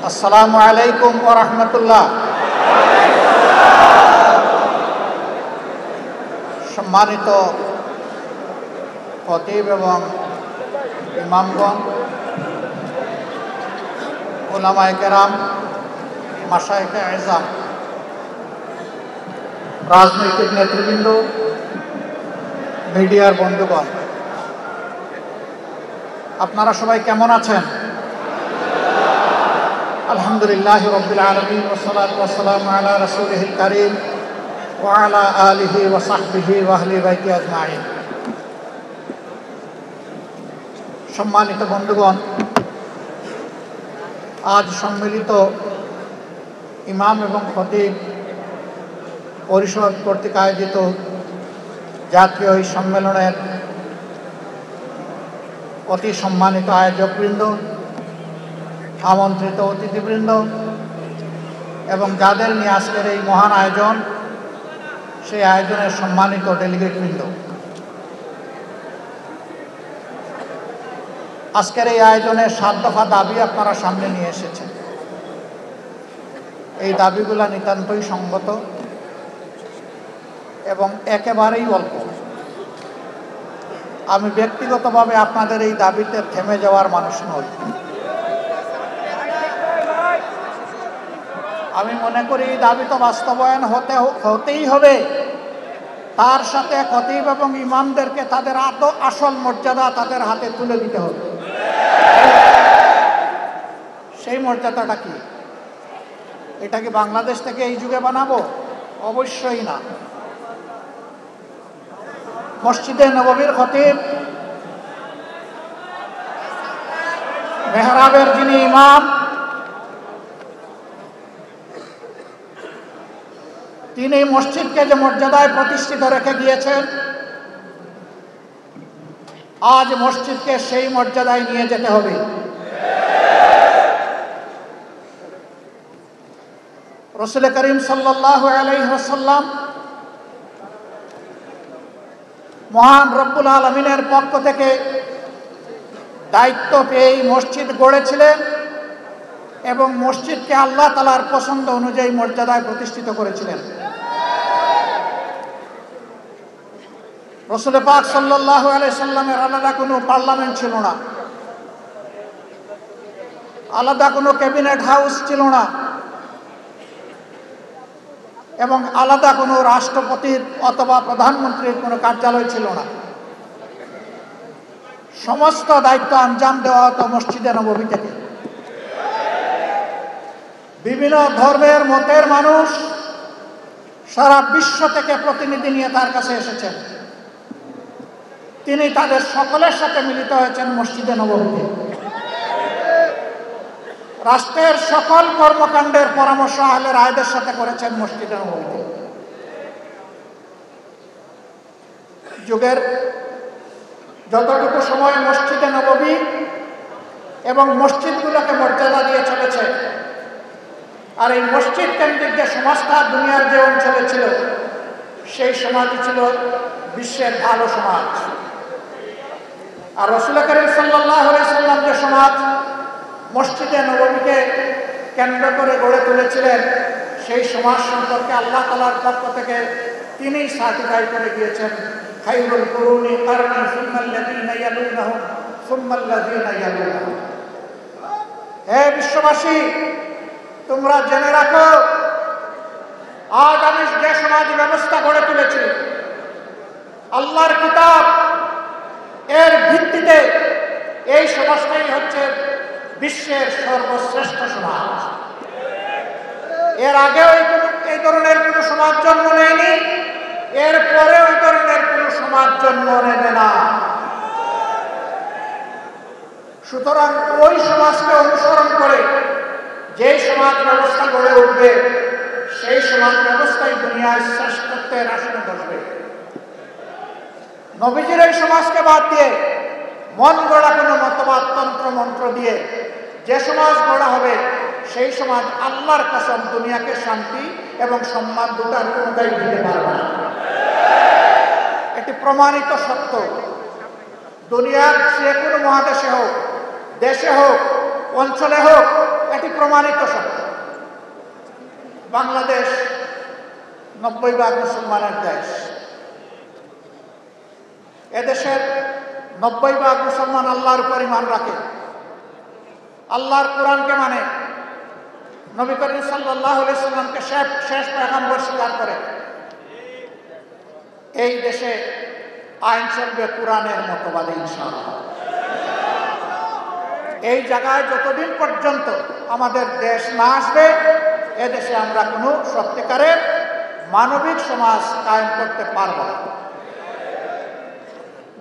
আসসালামু আলাইকুম ওয়া রাহমাতুল্লাহ। সম্মানিত খতিব এবং ইমামগণ, উলামায়ে কেরাম, মাশায়েখে আযম, রাজনৈতিক নেতৃবৃন্দ, মিডিয়ার বন্ধুগণ, আপনারা সবাই কেমন আছেন? আলহামদুলিল্লাহি রাব্বিল আলামিন ওয়া সলাতু ওয়া সালামু আলা রাসূলিহিল কারীম ওয়া আলা আলিহি ওয়া সাহবিহি ওয়া আহলি বাইতি আজমাইন। সম্মানিত বন্ধুগণ, আজ সম্মিলিত ইমাম এবং খতিব পরিষদ কর্তৃক আয়োজিত জাতীয় এই সম্মেলনের অতি সম্মানিত আয়োজকবৃন্দ, আমন্ত্রিত অতিথিবৃন্দ এবং যাদের নিয়ে আজকের এই মহান আয়োজন, সেই আয়োজনের সম্মানিত ডেলিগেটবৃন্দ, আজকের এই আয়োজনের 7 দফা দাবি আপনারা সামনে নিয়ে এসেছেন। এই দাবিগুলো নিতান্তই সঙ্গত এবং একেবারেই অল্প। আমি ব্যক্তিগতভাবে আপনাদের এই দাবিতে থেমে যাওয়ার মানুষ নই। আমি মনে করি এই দাবি তো বাস্তবায়ন হতেই হবে। তার সাথে খতিব এবং ইমামদেরকে তাদের আসল মর্যাদা তাদের হাতে তুলে দিতে হবে। সেই মর্যাদাটা কি? এটা কি বাংলাদেশ থেকে এই যুগে বানাবো? অবশ্যই না। মসজিদে নববীর খতিব, মেহরাবের যিনি ইমাম, তিনি মসজিদকে যে মর্যাদায় প্রতিষ্ঠিত রেখে গিয়েছেন, আজ মসজিদকে সেই মর্যাদায় নিয়ে যেতে হবে। রাসূল করিম সাল্লাল্লাহু আলাইহি ওয়াসাল্লাম মহান রব্বুল আলামিনের পক্ষ থেকে দায়িত্ব পেয়ে মসজিদ গড়েছিলেন এবং মসজিদকে আল্লাহ তাআলার পছন্দ অনুযায়ী মর্যাদায় প্রতিষ্ঠিত করেছিলেন। রাসূল পাক সাল্লাল্লাহু আলাইহি সাল্লামের আলাদা কোনো পার্লামেন্ট ছিল না, আলাদা কোনো ক্যাবিনেট হাউস ছিল না এবং আলাদা কোনো রাষ্ট্রপতির অথবা প্রধানমন্ত্রীর কোনো কার্যালয় ছিল না। সমস্ত দায়িত্ব আঞ্জাম দেওয়া হতো মসজিদে নববী থেকে। বিভিন্ন ধর্মের মতের মানুষ সারা বিশ্ব থেকে প্রতিনিধি নিয়ে তার কাছে এসেছেন। তিনি তাদের সকলের সাথে মিলিত হয়েছেন মসজিদে নববীতে। রাষ্ট্রের সকল কর্মকাণ্ডের পরামর্শ আহলে রায়দের সাথে করেছেন মসজিদে নববীতে। যুগের যতটুকু সময় মসজিদে নববী এবং মসজিদগুলোকে মর্যাদা দিয়ে চলেছে, আর এই মসজিদ কেন্দ্রিক যে সমাজটা দুনিয়ার যে অঞ্চলে ছিল, সেই সমাজই ছিল বিশ্বের ভালো সমাজ। আর রাসূল করিম সাল্লাল্লাহু আলাইহি সাল্লাম যে সমাজ মসজিদে নববীকে কেন্দ্র করে গড়ে তুলেছিলেন, সেই সমাজ সম্পর্কে আল্লাহ তাআলার পক্ষ থেকে তিনি সার্টিফাই করে গিয়েছেন, খায়রুল কুরুনি কারনি সুম্মাল্লাযীনা ইয়ালুনহুম সুম্মাল্লাযীনা ইয়ালুনহুম। হে বিশ্ববাসী, তোমরা জেনে রাখো, আজ আমি যে সমাজ ব্যবস্থা গড়ে তুলেছি, আল্লাহর কিতাব এর ভিত্তিতে এই সমাজটাই হচ্ছে বিশ্বের সর্বশ্রেষ্ঠ সমাজ। এর আগেও এই ধরনের কোনো সমাজ জন্ম নেয়নি, এর পরেও এই ধরনের কোনো সমাজ জন্ম নেবে না। সুতরাং ওই সমাজকে অনুসরণ করে যেই সমাজ ব্যবস্থা গড়ে উঠবে, সেই সমাজ ব্যবস্থাই দুনিয়ায় শ্রেষ্ঠত্বের আসনে বসবে। নবীজির এই সমাজকে বাদ দিয়ে মন গড়া কোনো মতবাদ তন্ত্র মন্ত্র দিয়ে যে সমাজ গড়া হবে, সেই সমাজ আল্লাহর কসম দুনিয়াকে শান্তি এবং সম্মান দুটার কোনোটাই দিতে পারবে না। এটি প্রমাণিত সত্য। দুনিয়ার যে কোনো মহাদেশে হোক, দেশে হোক, অঞ্চলে হোক, এটি প্রমাণিত সত্য। বাংলাদেশ 90% মুসলমানের দেশ। এদেশের 90% মুসলমান আল্লাহর উপর ঈমান রাখে, আল্লাহর কোরআনকে মানে, নবী করিম সাল্লাল্লাহু আলাইহি সাল্লামকে শেষ পয়গম্বর স্বীকার করে। এই দেশে আইন চলবে কোরআনের মতবাদে ইনশাআল্লাহ। এই জায়গায় যতদিন পর্যন্ত আমাদের দেশ না আসবে, এদেশে আমরা কোনো সত্যিকারের মানবিক সমাজ কায়েম করতে পারব না।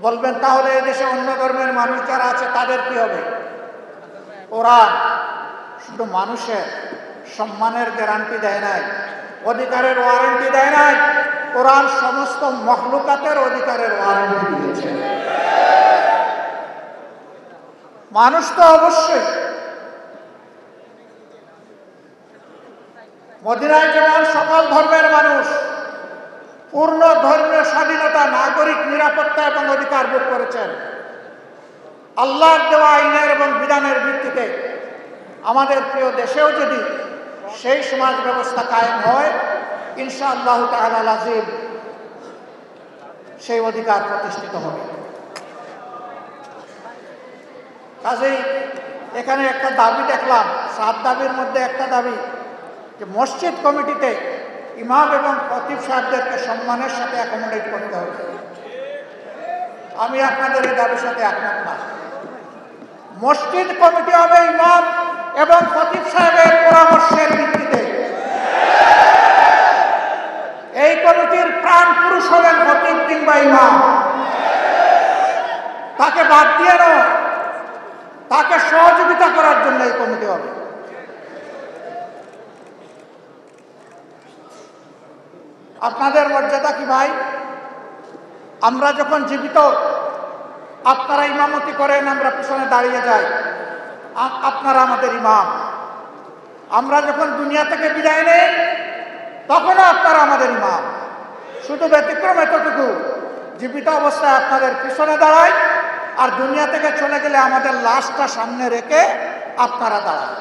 বলবেন তাহলে এই দেশে অন্য ধর্মের মানুষ যারা আছে তাদের কি হবে? কোরআন শুধু মানুষের সম্মানের গ্যারান্টি দেয় নাই, অধিকারের ওয়ারেন্টি দেয় নাই, কোরআন সমস্ত মখলুকাতের অধিকারের ওয়ারেন্টি দিয়েছে। মানুষ তো অবশ্যই মদিনায় যেমন সকল ধর্মের মানুষ পূর্ণ ধর্মীয় স্বাধীনতা, নাগরিক নিরাপত্তা এবং অধিকার ভোগ করেছেন, আল্লাহর দেওয়া আইনের এবং বিধানের ভিত্তিতে আমাদের প্রিয় দেশেও যদি সেই সমাজ ব্যবস্থা কায়েম হয়, ইনশাআল্লাহু তাআলা আযীম সেই অধিকার প্রতিষ্ঠিত হবে। কাজেই এখানে একটা দাবি দেখলাম, 7 দাবির মধ্যে একটা দাবি যে মসজিদ কমিটিতে ইমাম এবং খতিব সাহেবদেরকে সম্মানের সাথে অ্যাকোমোডেট করতে হবে। আমি আপনাদের এই দাবির সাথে একমত না। মসজিদ কমিটি হবে ইমাম এবং খতিব সাহেবের পরামর্শের ভিত্তিতে। এই কমিটির প্রাণ পুরুষ হলেন খতিব কিংবা ইমাম। তাকে বাদ দিয়ে নয়, তাকে সহযোগিতা করার জন্য এই কমিটি হবে। আপনাদের মর্যাদা কি ভাই? আমরা যখন জীবিত আপনারা ইমামতি করেন, আমরা পিছনে দাঁড়িয়ে যাই, আপনারা আমাদের ইমাম। আমরা যখন দুনিয়া থেকে বিদায় নেই, তখনও আপনারা আমাদের ইমাম। শুধু ব্যতিক্রম এতটুকু, জীবিত অবস্থায় আপনাদের পিছনে দাঁড়ায়, আর দুনিয়া থেকে চলে গেলে আমাদের লাশটা সামনে রেখে আপনারা দাঁড়ান।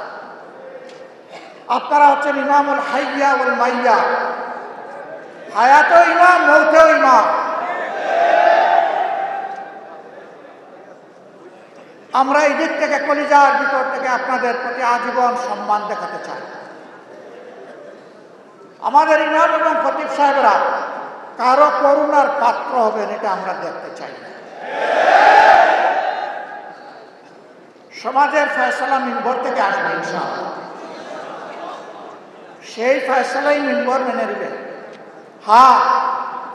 আপনারা হচ্ছেন ইমামুল হাইয়া ওয়াল মাইয়া, হায়াতেও ইমাম, মৌতেও ইমাম। আমরা এই দিক থেকে কলিজার ভিতর থেকে আপনাদের প্রতি আজীবন সম্মান দেখাতে চাই। আমাদের ইমাম এবং খতিব সাহেবরা কারো করুণার পাত্র হবেন, এটা আমরা দেখতে চাই না। সমাজের ফয়সালা মিম্বর থেকে আসবে ইনশাআল্লাহ। সেই ফয়সালাই মিম্বর মেনে নেবে। হ্যাঁ,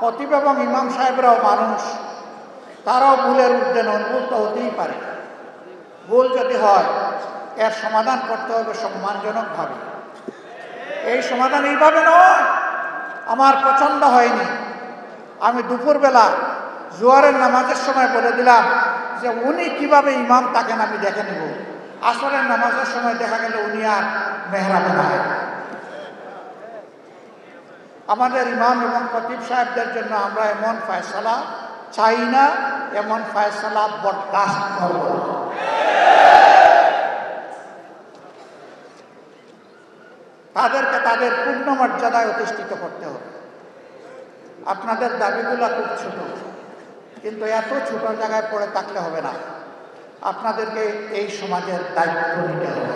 খতিব এবং ইমাম সাহেবরাও মানুষ, তারাও ভুলের ঊর্ধ্বে নন, ভুল তো হতেই পারে। ভুল যদি হয়, এর সমাধান করতে হবে সম্মানজনকভাবে। এই সমাধান এইভাবে নয়, আমার পছন্দ হয়নি, আমি দুপুরবেলা জোয়ারের নামাজের সময় বলে দিলাম যে উনি কিভাবে ইমাম থাকেন আমি দেখে নেব। আসরের নামাজের সময় দেখা গেল উনি আর মেহরাবে নাই। আমাদের ইমাম এবং খতিব সাহেবদের জন্য আমরা এমন ফয়সালা চাই না, এমন ফয়সালা বরদাস্ত করব না। তাদেরকে তাদের পূর্ণ মর্যাদায় অধিষ্ঠিত করতে হবে। আপনাদের দাবিগুলো খুব ছোট, কিন্তু এত ছোট জায়গায় পড়ে থাকলে হবে না। আপনাদেরকে এই সমাজের দায়িত্ব নিতে হবে।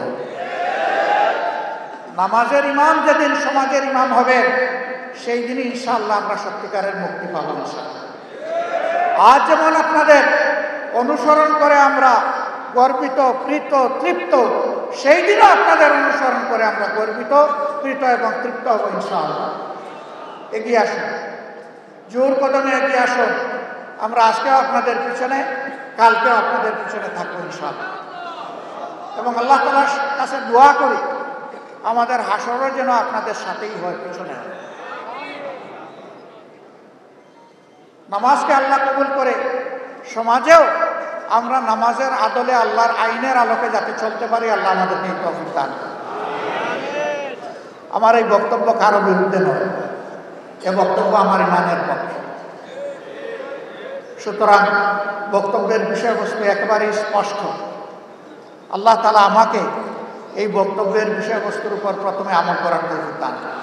নামাজের ইমাম যেদিন সমাজের ইমাম হবে, সেই দিনই ইনশাআল্লাহ আমরা সত্যিকারের মুক্তি পাবো ইনশাআল্লাহ। আজ যেমন আপনাদের অনুসরণ করে আমরা গর্বিত, প্রীত, তৃপ্ত, সেই দিনও আপনাদের অনুসরণ করে আমরা গর্বিত, প্রীত এবং তৃপ্ত হব ইনশাআল্লাহ। এগিয়ে আসুন, জোর কদমে এগিয়ে আসুন। আমরা আজকেও আপনাদের পিছনে, কালকেও আপনাদের পিছনে থাকবো ইনশাআল্লাহ। এবং আল্লাহ তাআলার কাছে দোয়া করি আমাদের হাসরও যেন আপনাদের সাথেই হয়, পিছনে হয়। নামাজকে আল্লাহ কবুল করে সমাজেও আমরা নামাজের আদলে, আল্লাহর আইনের আলোকে যাতে চলতে পারি, আল্লাহ আমাদেরকে তৌফিক দান করুন। আমার এই বক্তব্য কারো বিরুদ্ধে নয়, এ বক্তব্য আমার ইমানের পক্ষে। সুতরাং বক্তব্যের বিষয়বস্তু একেবারেই স্পষ্ট। আল্লাহ তাআলা আমাকে এই বক্তব্যের বিষয়বস্তুর উপর প্রথমে আমল করার তৌফিক দান করুন।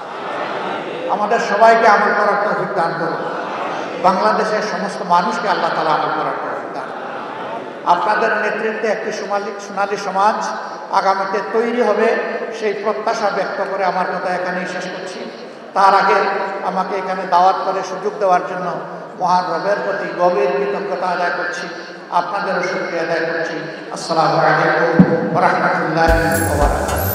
আমাদের সবাইকে আমল করার তৌফিক দান করুন। বাংলাদেশের সমস্ত মানুষকে আল্লাহ তাআলা আমল করার তৌফিক দান করুন। আপনাদের নেতৃত্বে একটি সোনালী সমাজ আগামীতে তৈরি হবে, সেই প্রত্যাশা ব্যক্ত করে আমার কথা এখানেই শেষ করছি। তার আগে আমাকে এখানে দাওয়াত করে সুযোগ দেওয়ার জন্য মহান রবের প্রতি গভীর কৃতজ্ঞতা আদায় করছি, আপনাদেরও শুকরিয়া আদায় করছি। আসসালামু আলাইকুম ওয়া রাহমাতুল্লাহি ওয়া বারাকাতুহু।